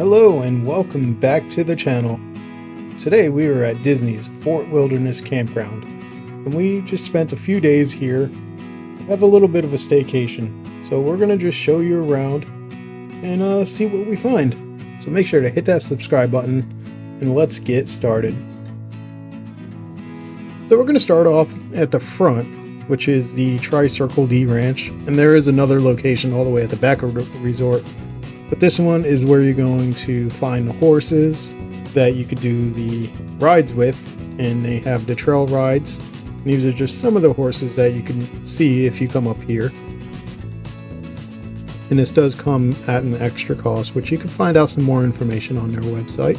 Hello and welcome back to the channel. Today we are at Disney's Fort Wilderness Campground and we just spent a few days here, have a little bit of a staycation. So we're going to just show you around and see what we find. So make sure to hit that subscribe button and let's get started. So we're going to start off at the front, which is the Tricircle D Ranch, and there is another location all the way at the back of the resort. But this one is where you're going to find the horses that you could do the rides with, and they have the trail rides. And these are just some of the horses that you can see if you come up here. And this does come at an extra cost, which you can find out some more information on their website.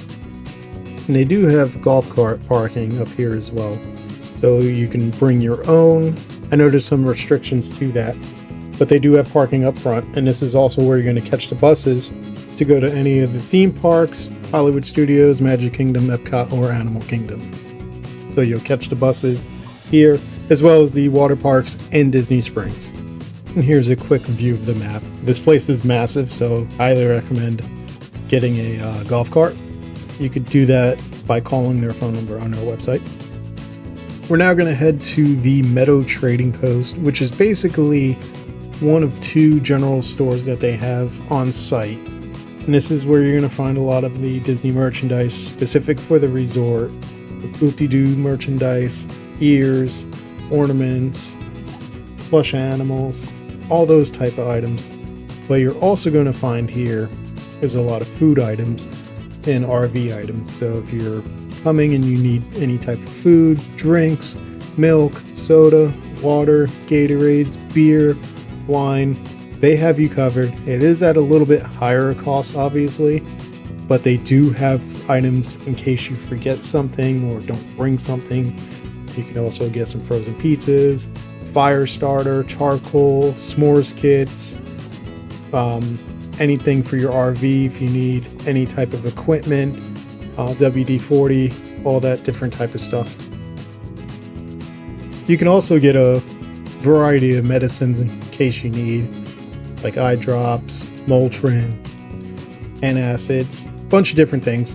And they do have golf cart parking up here as well, so you can bring your own. I know there's some restrictions to that, but they do have parking up front, and this is also where you're going to catch the buses to go to any of the theme parks, Hollywood Studios, Magic Kingdom, Epcot, or Animal Kingdom. So you'll catch the buses here, as well as the water parks and Disney Springs. And here's a quick view of the map. This place is massive, so I highly recommend getting a golf cart. You could do that by calling their phone number on their website. We're now going to head to the Meadow Trading Post, which is basically one of two general stores that they have on site. And this is where you're going to find a lot of the Disney merchandise specific for the resort. The Hoop-Dee-Doo merchandise, ears, ornaments, plush animals, all those type of items. But you're also going to find here, there's a lot of food items and RV items. So if you're coming and you need any type of food, drinks, milk, soda, water, Gatorades, beer, wine, they have you covered. It is at a little bit higher cost, obviously, but they do have items in case you forget something or don't bring something. You can also get some frozen pizzas, fire starter, charcoal, s'mores kits, anything for your RV if you need any type of equipment, WD-40, all that different type of stuff. You can also get a variety of medicines in case you need, like eye drops, Motrin, antacids, a bunch of different things.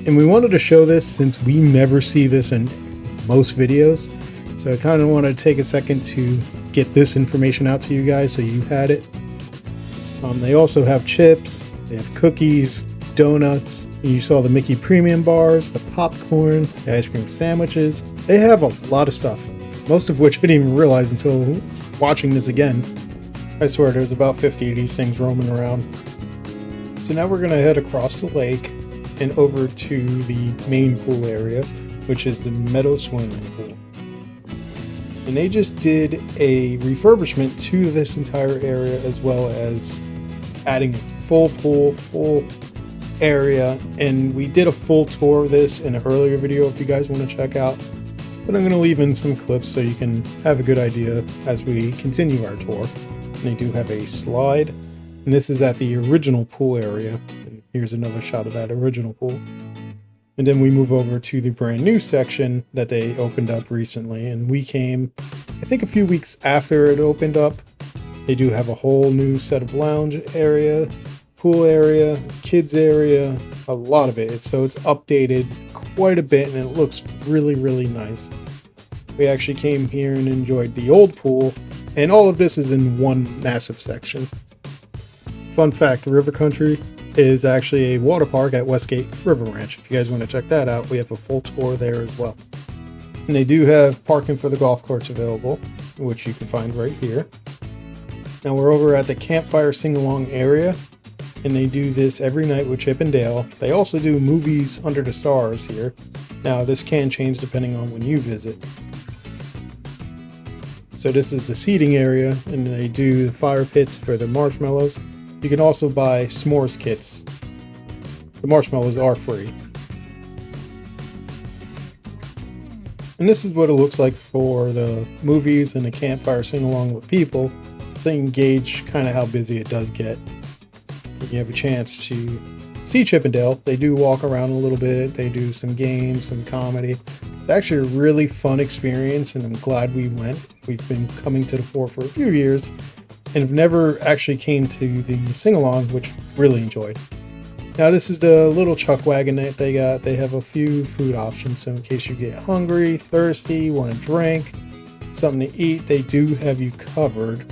And we wanted to show this since we never see this in most videos, so I kind of wanted to take a second to get this information out to you guys so you had it. They also have chips, they have cookies, donuts, and you saw the Mickey Premium bars, the popcorn, the ice cream sandwiches. They have a lot of stuff, most of which I didn't even realize until watching this again. I swear there's about 50 of these things roaming around. So now we're going to head across the lake and over to the main pool area, which is the Meadow Swimming Pool. And they just did a refurbishment to this entire area, as well as adding a full pool, full area. And we did a full tour of this in an earlier video if you guys want to check out. But I'm going to leave in some clips so you can have a good idea as we continue our tour. And they do have a slide, and this is at the original pool area. And here's another shot of that original pool. And then we move over to the brand new section that they opened up recently, and we came, I think, a few weeks after it opened up. They do have a whole new set of lounge area, pool area, kids area, a lot of it. So it's updated quite a bit and it looks really, really nice. We actually came here and enjoyed the old pool, and all of this is in one massive section. Fun fact, River Country is actually a water park at Westgate River Ranch. If you guys want to check that out, we have a full tour there as well. And they do have parking for the golf carts available, which you can find right here. Now we're over at the Campfire sing-along area, and they do this every night with Chip and Dale. They also do movies under the stars here. Now this can change depending on when you visit. So this is the seating area, and they do the fire pits for the marshmallows. You can also buy s'mores kits. The marshmallows are free. And this is what it looks like for the movies and the campfire sing-along with people, so you can gauge kind of how busy it does get. If you have a chance to see Chip and Dale, they do walk around a little bit, they do some games, some comedy. It's actually a really fun experience, and I'm glad we went. We've been coming to the fort for a few years, and have never actually came to the sing-along, which really enjoyed. Now this is the little chuck wagon that they got. They have a few food options, so in case you get hungry, thirsty, want a drink, something to eat, they do have you covered.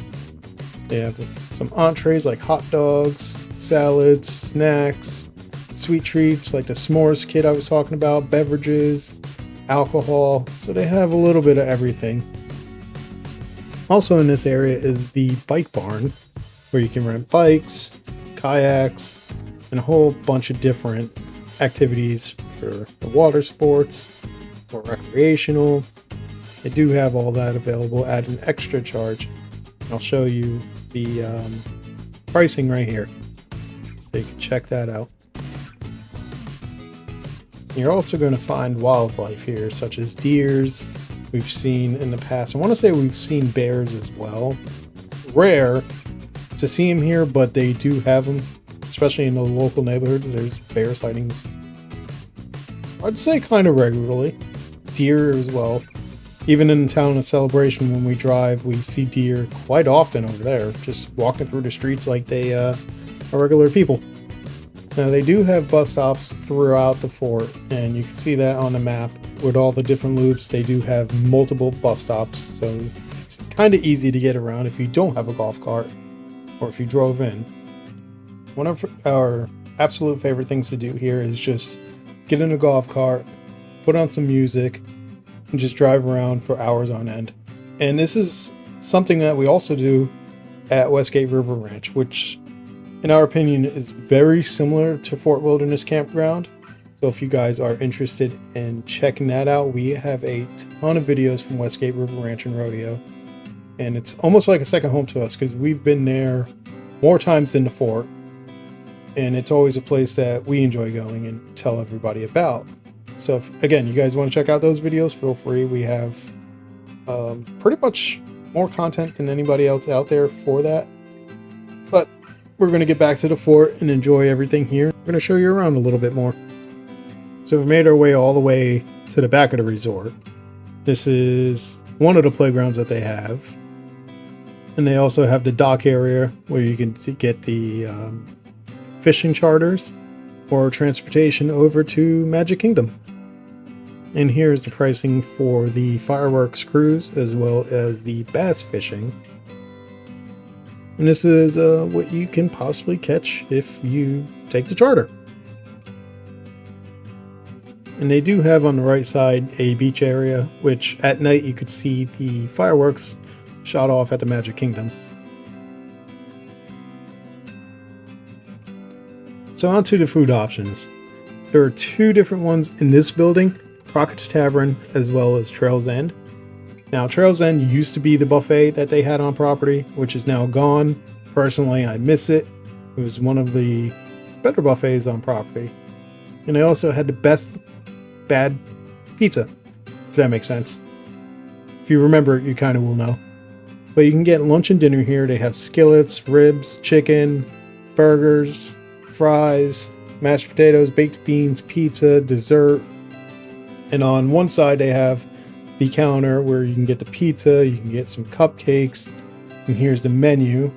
They have some entrees like hot dogs, salads, snacks, sweet treats like the s'mores kit I was talking about, beverages, alcohol, so they have a little bit of everything. Also in this area is the bike barn, where you can rent bikes, kayaks, and a whole bunch of different activities for the water sports or recreational. They do have all that available at an extra charge. I'll show you the pricing right here, so you can check that out. You're also going to find wildlife here, such as deers we've seen in the past. I want to say we've seen bears as well. Rare to see them here, but they do have them, especially in the local neighborhoods. There's bear sightings, I'd say, kind of regularly. Deer as well. Even in the town of Celebration, when we drive, we see deer quite often over there, just walking through the streets like they are regular people. Now, they do have bus stops throughout the fort, and you can see that on the map with all the different loops. They do have multiple bus stops, so it's kind of easy to get around if you don't have a golf cart or if you drove in. One of our absolute favorite things to do here is just get in a golf cart, put on some music, and just drive around for hours on end. And this is something that we also do at Westgate River Ranch, which in our opinion is very similar to Fort Wilderness Campground. So if you guys are interested in checking that out, we have a ton of videos from Westgate River Ranch and Rodeo. And it's almost like a second home to us because we've been there more times than the fort. And it's always a place that we enjoy going and tell everybody about. So if, again, you guys want to check out those videos, feel free. We have pretty much more content than anybody else out there for that. But we're going to get back to the fort and enjoy everything here. We're going to show you around a little bit more. So we made our way all the way to the back of the resort. This is one of the playgrounds that they have. And they also have the dock area where you can get the fishing charters or transportation over to Magic Kingdom. And here's the pricing for the fireworks cruise as well as the bass fishing. And this is what you can possibly catch if you take the charter. And they do have on the right side a beach area, which at night you could see the fireworks shot off at the Magic Kingdom. So on to the food options. There are two different ones in this building, Crockett's Tavern as well as Trail's End. Now, Trail's End used to be the buffet that they had on property, which is now gone. Personally, I miss it. It was one of the better buffets on property. And they also had the best bad pizza, if that makes sense. If you remember it, you kind of will know. But you can get lunch and dinner here. They have skillets, ribs, chicken, burgers, fries, mashed potatoes, baked beans, pizza, dessert. And on one side they have the counter where you can get the pizza, you can get some cupcakes, and here's the menu.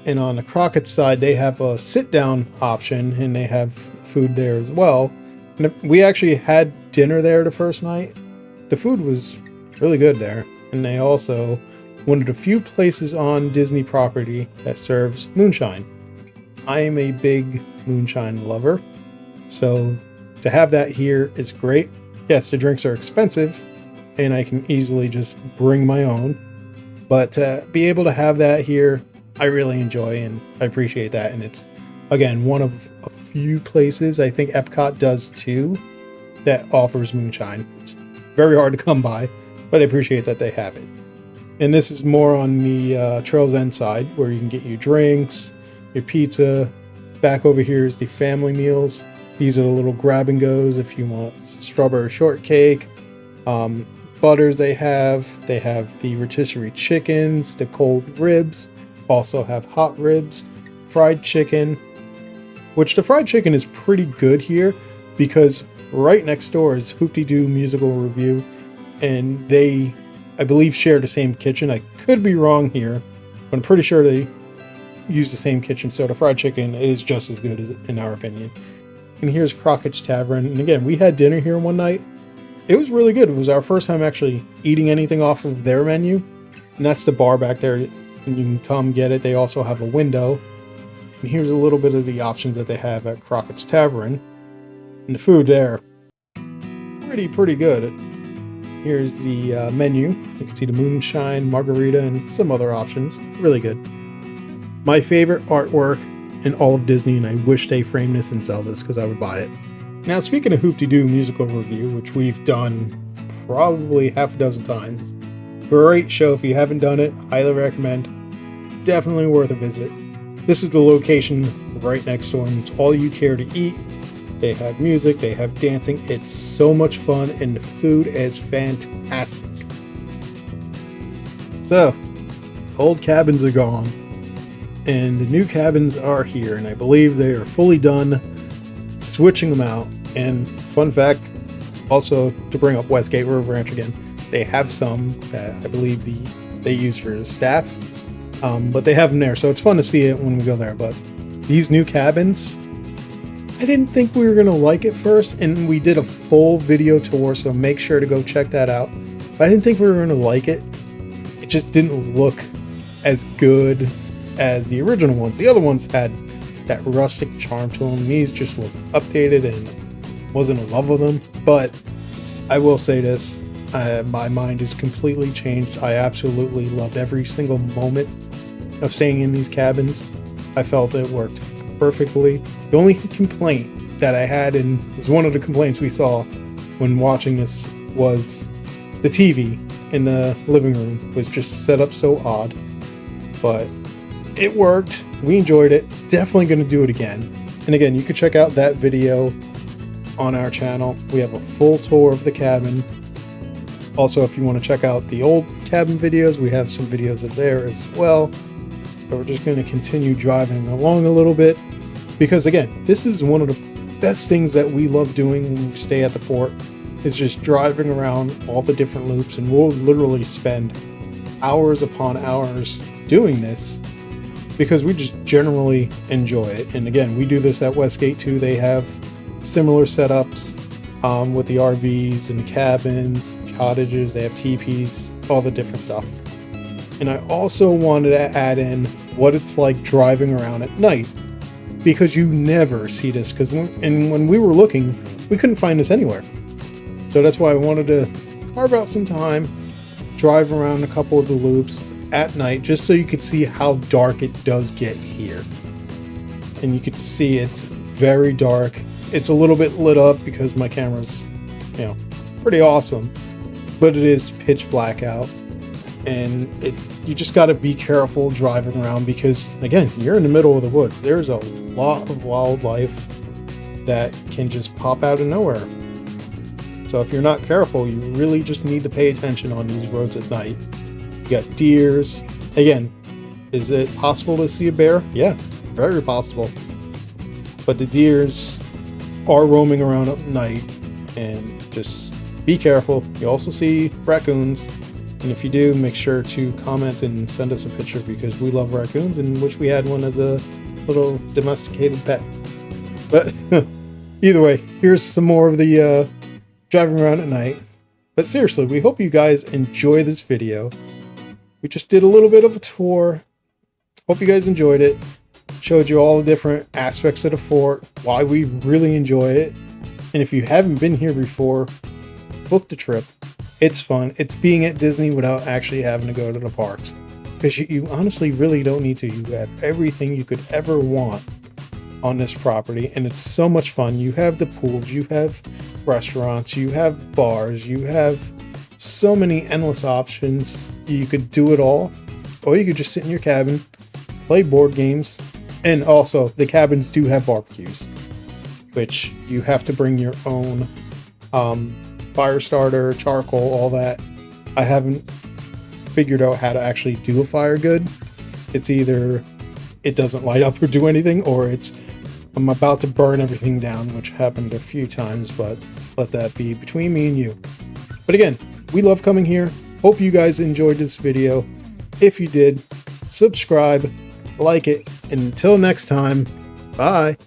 And on the Crockett side they have a sit-down option, and they have food there as well. And we actually had dinner there the first night. The food was really good there. And they also one of the few places on Disney property that serves moonshine. I am a big moonshine lover, so to have that here is great. Yes, the drinks are expensive, and I can easily just bring my own, but to be able to have that here, I really enjoy, and I appreciate that. And it's, again, one of a few places, I think Epcot does too, that offers moonshine. It's very hard to come by, but I appreciate that they have it. And this is more on the Trail's End side, where you can get your drinks, your pizza. Back over here is the family meals. These are the little grab and goes if you want strawberry shortcake. Butters they have the rotisserie chickens, the cold ribs, also have hot ribs, fried chicken, which the fried chicken is pretty good here because right next door is Hoop-Dee-Doo Musical Review, and they, I believe, share the same kitchen. I could be wrong here, but I'm pretty sure they use the same kitchen, so the fried chicken is just as good as in our opinion. And here's Crockett's Tavern. And again, we had dinner here one night. It was really good. It was our first time actually eating anything off of their menu. And that's the bar back there. And you can come get it. They also have a window. And here's a little bit of the options that they have at Crockett's Tavern. And the food there, pretty good. Here's the menu. You can see the moonshine, margarita, and some other options. Really good. My favorite artwork in all of Disney, and I wish they framed this and sell this because I would buy it. Now, speaking of Hoop-Dee-Doo musical review, which we've done probably half a dozen times, great show. If you haven't done it, highly recommend. Definitely worth a visit. This is the location right next door, and it's all you care to eat. They have music, they have dancing. It's so much fun, and the food is fantastic. So, the old cabins are gone, and the new cabins are here, and I believe they are fully done switching them out. And fun fact, also to bring up Westgate River Ranch again, they have some that I believe they use for staff, but they have them there, so it's fun to see it when we go there. But these new cabins, I didn't think we were going to like it first, and we did a full video tour, so make sure to go check that out. But I didn't think we were going to like it. It just didn't look as good as the original ones. The other ones had that rustic charm to them. These just look updated, and wasn't in love with them. But I will say this, my mind is completely changed. I absolutely loved every single moment of staying in these cabins. I felt it worked perfectly. The only complaint that I had, and it was one of the complaints we saw when watching this, was the TV in the living room was just set up so odd. But it worked. We enjoyed it. Definitely going to do it again. And again, you can check out that video on our channel. We have a full tour of the cabin. Also, if you want to check out the old cabin videos, we have some videos of there as well. But we're just going to continue driving along a little bit, because again, this is one of the best things that we love doing when we stay at the fort, is just driving around all the different loops, and we'll literally spend hours upon hours doing this because we just generally enjoy it. And again, we do this at Westgate too. They have similar setups with the RVs and the cabins, cottages. They have teepees, all the different stuff. And I also wanted to add in what it's like driving around at night, because you never see this. Because when we were looking, we couldn't find this anywhere. So that's why I wanted to carve out some time, drive around a couple of the loops at night, just so you could see how dark it does get here. And you could see it's very dark. It's a little bit lit up because my camera's, pretty awesome, but it is pitch black out. And you just got to be careful driving around, because again, you're in the middle of the woods. There's a lot of wildlife that can just pop out of nowhere. So if you're not careful, you really just need to pay attention on these roads at night. You got deers. Again, is it possible to see a bear? Yeah, very possible. But the deers are roaming around at night, and just be careful. You also see raccoons. And if you do, make sure to comment and send us a picture, because we love raccoons and wish we had one as a little domesticated pet. But either way, here's some more of the driving around at night. But seriously, we hope you guys enjoy this video. We just did a little bit of a tour. Hope you guys enjoyed it. Showed you all the different aspects of the fort, why we really enjoy it. And if you haven't been here before, book the trip. It's fun. It's being at Disney without actually having to go to the parks, because you honestly really don't need to. You have everything you could ever want on this property, and it's so much fun. You have the pools, you have restaurants, you have bars, you have so many endless options. You could do it all, or you could just sit in your cabin, play board games. And also, the cabins do have barbecues, which you have to bring your own fire starter, charcoal, all that. I haven't figured out how to actually do a fire good. It's either it doesn't light up or do anything, or it's I'm about to burn everything down, which happened a few times, but let that be between me and you. But again, we love coming here. Hope you guys enjoyed this video. If you did, subscribe, like it, And until next time, bye.